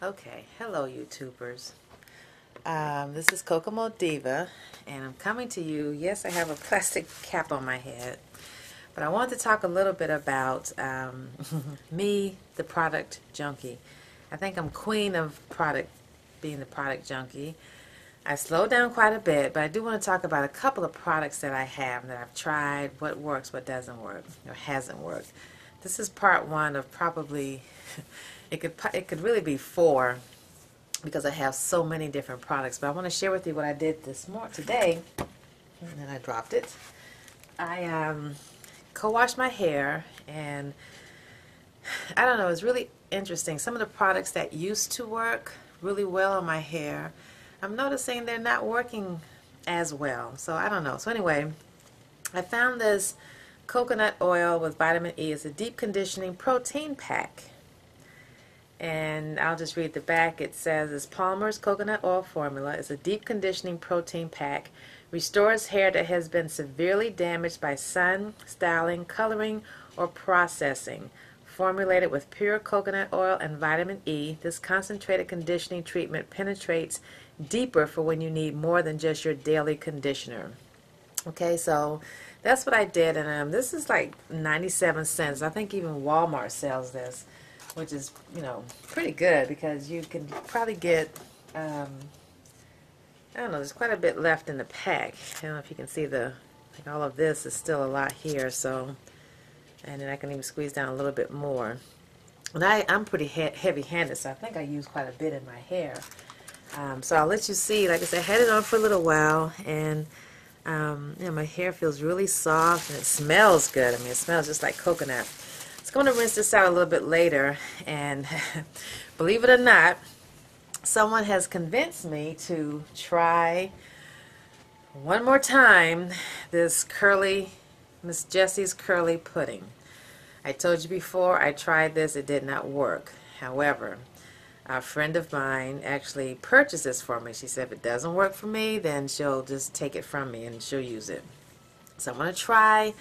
Okay, hello YouTubers. This is Kokomo Diva, and I'm coming to you. Yes, I have a plastic cap on my head, but I wanted to talk a little bit about me, the product junkie. I think I'm queen of being the product junkie. I slowed down quite a bit, but I do want to talk about a couple of products that I have that I've tried, what works, what doesn't work, or hasn't worked. This is part one of probably, it could really be four because I have so many different products. But I want to share with you what I did today, and then I dropped it. I co-washed my hair, and I don't know, it's really interesting. Some of the products that used to work really well on my hair, I'm noticing they're not working as well. So I don't know. So anyway, I found this coconut oil with vitamin E. It's a deep conditioning protein pack. And I'll just read the back. It says, it's Palmer's coconut oil formula. It's a deep conditioning protein pack. Restores hair that has been severely damaged by sun, styling, coloring, or processing. Formulated with pure coconut oil and vitamin E, this concentrated conditioning treatment penetrates deeper for when you need more than just your daily conditioner. Okay, so that's what I did, and this is like 97 cents. I think even Walmart sells this, which is, pretty good because you can probably get, I don't know, there's quite a bit left in the pack. I don't know if you can see like all of this is still a lot here, so, and then I can even squeeze down a little bit more. And I'm pretty heavy-handed, so I think I use quite a bit in my hair. So I'll let you see. Like I said, I had it on for a little while, and my hair feels really soft, and it smells good. I mean, it smells just like coconut. So I'm going to rinse this out a little bit later, and believe it or not, someone has convinced me to try one more time this Miss Jessie's curly pudding. I told you before I tried this, it did not work. However, a friend of mine actually purchased this for me. She said if it doesn't work for me, then she'll just take it from me and she'll use it. So I'm going to try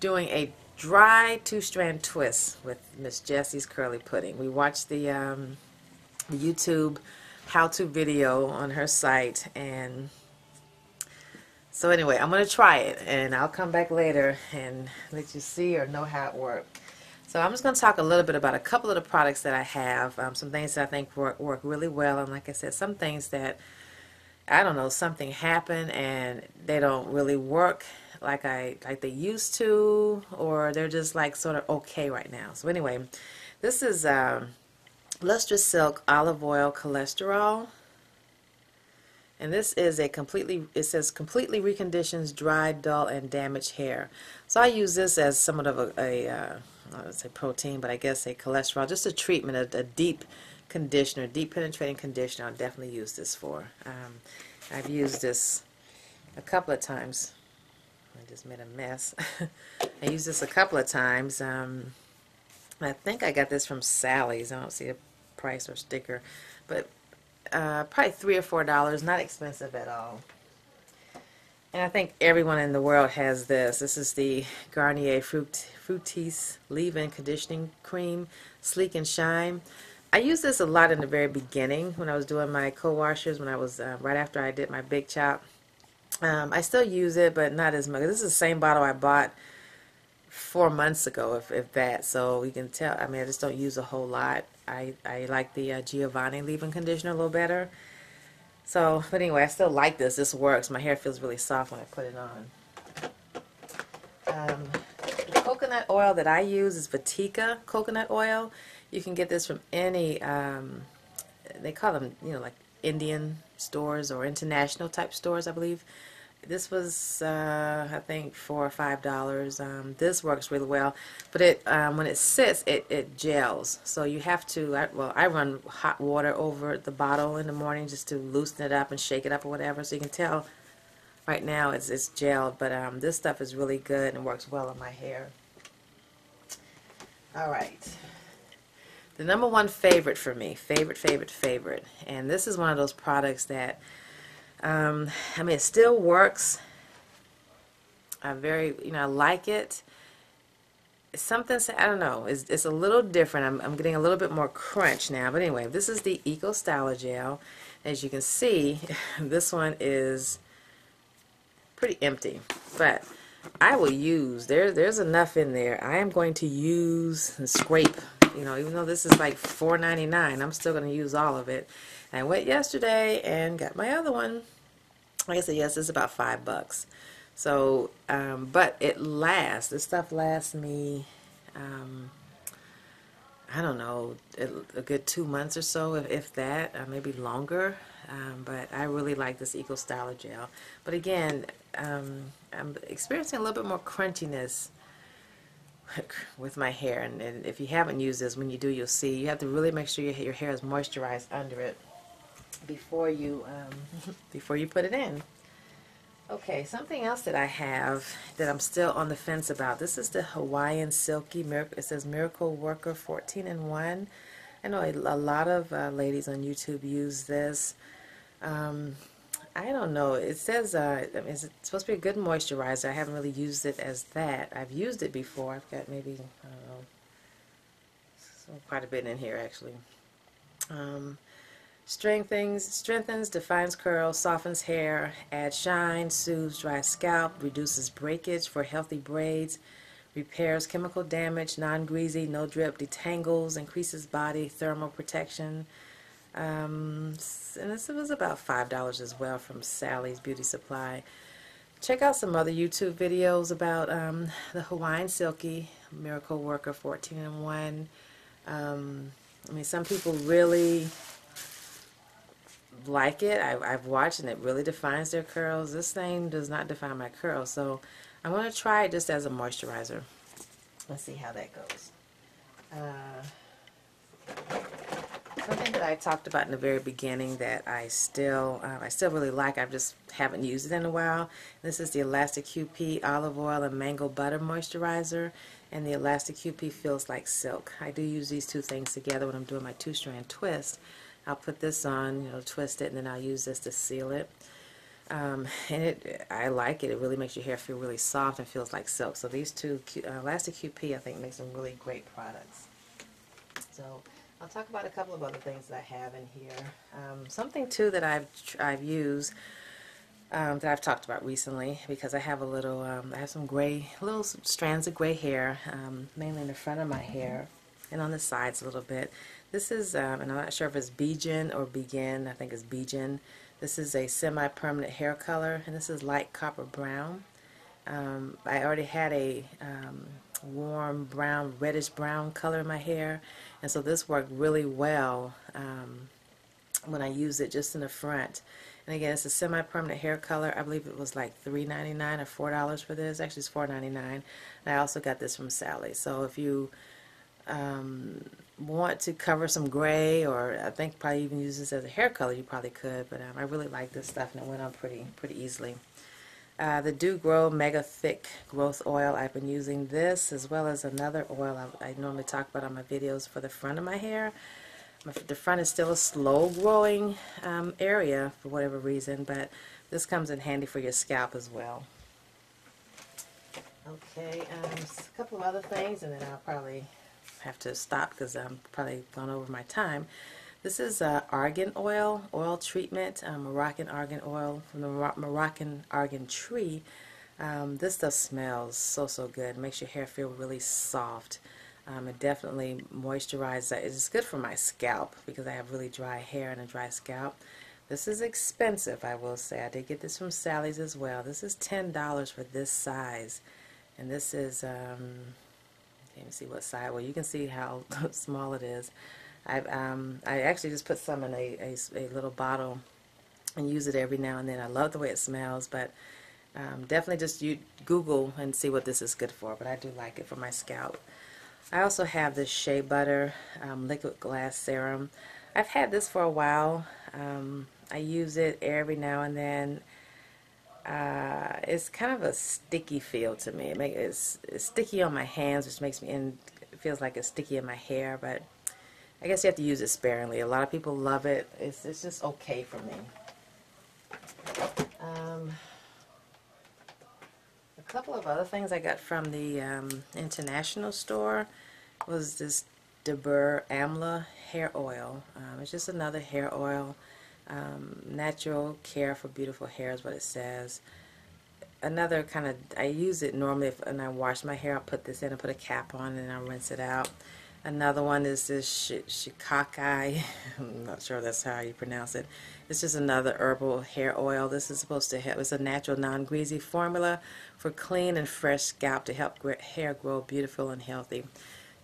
doing a dry two-strand twist with Miss Jessie's curly pudding. We watched the YouTube how-to video on her site, and so anyway, I'm going to try it, and I'll come back later and let you see or know how it worked. So I'm just going to talk a little bit about a couple of the products that I have, some things that I think work really well, and like I said, some things that, I don't know, something happened and they don't really work like they used to, or they're just like sort of okay right now. So anyway, this is Lustrous Silk Olive Oil Cholesterol. And this is it says completely reconditions dry, dull, and damaged hair. So I use this as somewhat of I would say protein, but I guess a cholesterol, just a treatment, a deep conditioner, deep penetrating conditioner. I'll definitely use this for. I've used this a couple of times. I just made a mess. I used this a couple of times. I think I got this from Sally's. I don't see a price or sticker, but probably $3 or $4, not expensive at all. And I think everyone in the world has this. This is the Garnier Fructis Leave-In Conditioning Cream, Sleek and Shine. I used this a lot in the very beginning when I was doing my co-washers, when I was right after I did my big chop. I still use it, but not as much. This is the same bottle I bought 4 months ago, if that. So you can tell, I mean, I just don't use a whole lot. I like the Giovanni leave-in conditioner a little better. So, but anyway, I still like this. This works. My hair feels really soft when I put it on. The coconut oil that I use is Vatika coconut oil. You can get this from any, they call them, like Indian stores or international type stores, I believe. This was, I think, $4 or $5. This works really well, but when it sits, it gels. So you have to, I run hot water over the bottle in the morning just to loosen it up and shake it up or whatever. So you can tell right now it's gelled, but this stuff is really good and works well on my hair. All right. The number one favorite for me, favorite, and this is one of those products that, I mean, it still works. I like it. something, I don't know, it's a little different. I'm getting a little bit more crunch now. But anyway, this is the Eco Styler Gel. As you can see, this one is pretty empty. But I will use, there's enough in there. I am going to use and scrape, you know, even though this is like $4.99, I'm still going to use all of it. And I went yesterday and got my other one. Like I said, yes, it's about $5. So, but it lasts. This stuff lasts me, I don't know, a good 2 months or so, if that, maybe longer. But I really like this Eco Styler Gel. But again, I'm experiencing a little bit more crunchiness with my hair. And if you haven't used this, when you do, you'll see. You have to really make sure your hair is moisturized under it before you before you put it in. Okay, something else that I have that I'm still on the fence about. This is the Hawaiian Silky Miracle. It says Miracle Worker 14-in-1. I know a lot of ladies on YouTube use this. I don't know. It says it's supposed to be a good moisturizer. I haven't really used it as that. I've used it before. I've got maybe, I don't know, quite a bit in here actually. Strengthens, defines curls, softens hair, adds shine, soothes dry scalp, reduces breakage for healthy braids, repairs chemical damage, non-greasy, no drip, detangles, increases body thermal protection. And this was about $5 as well from Sally's Beauty Supply. Check out some other YouTube videos about the Hawaiian Silky Miracle Worker 14-in-1. I mean, some people really like it. I've watched, and it really defines their curls. This thing does not define my curls, so I'm going to try it just as a moisturizer. Let's see how that goes. Something that I talked about in the very beginning that I still really like, I just haven't used it in a while. This is the Elastic QP Olive Oil and Mango Butter Moisturizer, and the Elastic QP feels like silk. I do use these two things together when I'm doing my two-strand twist. I'll put this on, you know, twist it, and then I'll use this to seal it. And I like it. It really makes your hair feel really soft and feels like silk. So these two, Elastic QP, I think makes some really great products. So I'll talk about a couple of other things that I have in here. Something too that I've used, that I've talked about recently, because I have a little, I have some little strands of gray hair, mainly in the front of my hair and on the sides a little bit. This is, and I'm not sure if it's Begin or Begin, I think it's Begin. This is a semi-permanent hair color, and this is light copper brown. I already had a warm brown, reddish brown color in my hair, and so this worked really well when I used it just in the front. And again, it's a semi-permanent hair color. I believe it was like $3.99 or $4 for this. Actually, it's $4.99. And I also got this from Sally. So if you want to cover some gray, or I think probably even use this as a hair color, you probably could. But I really like this stuff, and it went on pretty easily. The Do Grow Mega Thick Growth Oil. I've been using this as well as another oil I normally talk about on my videos for the front of my hair. The front is still a slow growing area for whatever reason, but this comes in handy for your scalp as well. Okay, a couple of other things, and then I'll probably have to stop because I'm probably gone over my time. This is argan oil treatment, Moroccan argan oil from the Moroccan argan tree. This stuff smells so good. It makes your hair feel really soft. It definitely moisturizes. It's good for my scalp because I have really dry hair and a dry scalp. This is expensive, I will say. I did get this from Sally's as well. This is $10 for this size, and this is let me see what size. Well, you can see how small it is. I actually just put some in a little bottle and use it every now and then. I love the way it smells, but definitely just you Google and see what this is good for. But I do like it for my scalp. I also have this Shea Butter Liquid Glass Serum. I've had this for a while. I use it every now and then. It's kind of a sticky feel to me. It's sticky on my hands, which makes me, and it feels like it's sticky in my hair, but I guess you have to use it sparingly. A lot of people love it. It's just okay for me. A couple of other things I got from the international store was this DeBur Amla hair oil. It's just another hair oil. Natural care for beautiful hair is what it says. Another kind of, I use it normally when I wash my hair. I'll put this in and put a cap on and I'll rinse it out. Another one is this Shikakai. I'm not sure that's how you pronounce it. It's just another herbal hair oil. This is supposed to help. It's a natural non-greasy formula for clean and fresh scalp to help hair grow beautiful and healthy.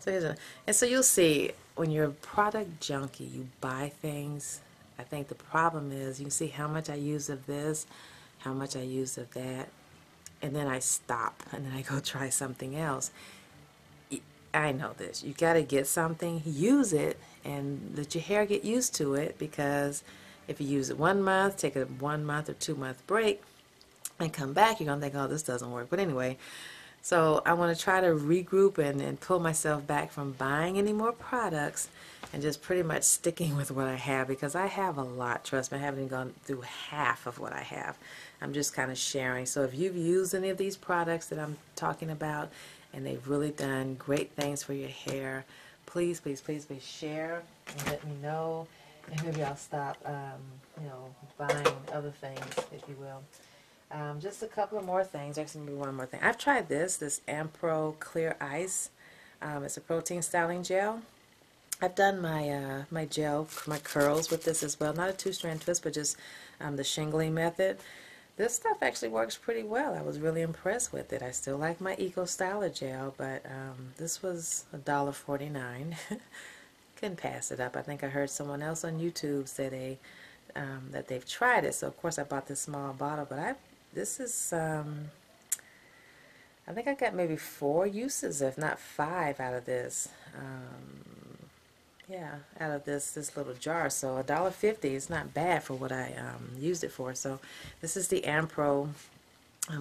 So here's and so you'll see when you're a product junkie, you buy things. I think the problem is you can see how much I use of this, how much I use of that, and then I stop and then I go try something else. I know this. You got to get something, use it, and let your hair get used to it, because if you use it 1 month, take a 1 month or 2 month break, and come back, you're going to think, oh, this doesn't work. But anyway, so I want to try to regroup and pull myself back from buying any more products and just pretty much sticking with what I have, because I have a lot. Trust me, I haven't even gone through half of what I have. I'm just kind of sharing. So if you've used any of these products that I'm talking about, and they've really done great things for your hair, please, please, please, please share and let me know, and maybe I'll stop, buying other things, if you will. Just a couple of more things. Actually, maybe one more thing. I've tried this Ampro Clear Ice. It's a protein styling gel. I've done my my gel, my curls with this as well. Not a 2-strand twist, but just the shingling method. This stuff actually works pretty well. I was really impressed with it. I still like my Eco Styler gel, but this was $1.49. Couldn't pass it up. I think I heard someone else on YouTube say that they've tried it. So of course I bought this small bottle, but this is I think I got maybe 4 uses, if not 5, out of this. Yeah, out of this little jar. So $1.50 is not bad for what I used it for. So this is the Ampro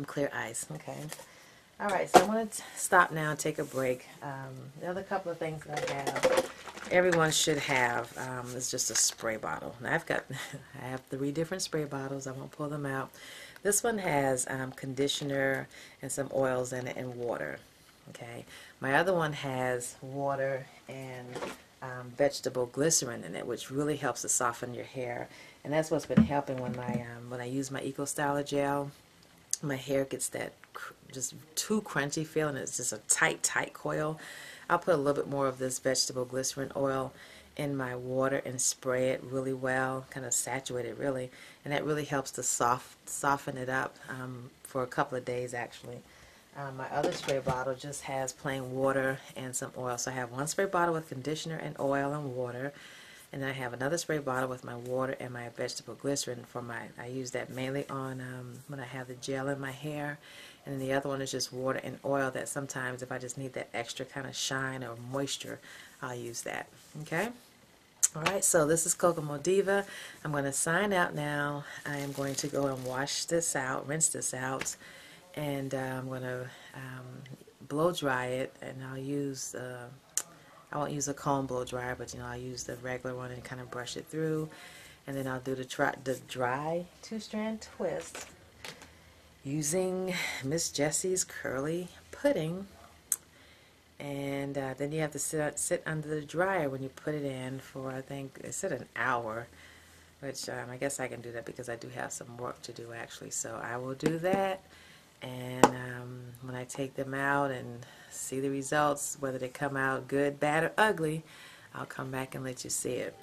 Clear Ice. Okay. All right, so I'm going to stop now and take a break. The other couple of things that I have, everyone should have, is just a spray bottle. Now I have 3 different spray bottles. I won't pull them out. This one has conditioner and some oils in it and water. Okay. My other one has water and vegetable glycerin in it, which really helps to soften your hair. And that's what's been helping when I use my Eco Styler gel. My hair gets that just too crunchy feeling. It's just a tight coil. I'll put a little bit more of this vegetable glycerin oil in my water and spray it really well, kind of saturate it really, and that really helps to soften it up for a couple of days actually. My other spray bottle just has plain water and some oil. So I have one spray bottle with conditioner and oil and water, and then I have another spray bottle with my water and my vegetable glycerin for I use that mainly on when I have the gel in my hair, and then the other one is just water and oil that sometimes if I just need that extra kind of shine or moisture, I'll use that. Okay? Alright, so this is Kokomo Diva. I'm going to sign out now. I am going to go and wash this out, rinse this out, and I'm going to blow dry it, and I'll use, I won't use a comb blow dryer, but I'll use the regular one and kind of brush it through, and then I'll do the dry 2-strand twist using Miss Jessie's Curly Pudding. And then you have to sit under the dryer when you put it in for, I think it said an hour, which I guess I can do that because I do have some work to do actually. So I will do that, and when I take them out and see the results, whether they come out good, bad, or ugly, I'll come back and let you see it.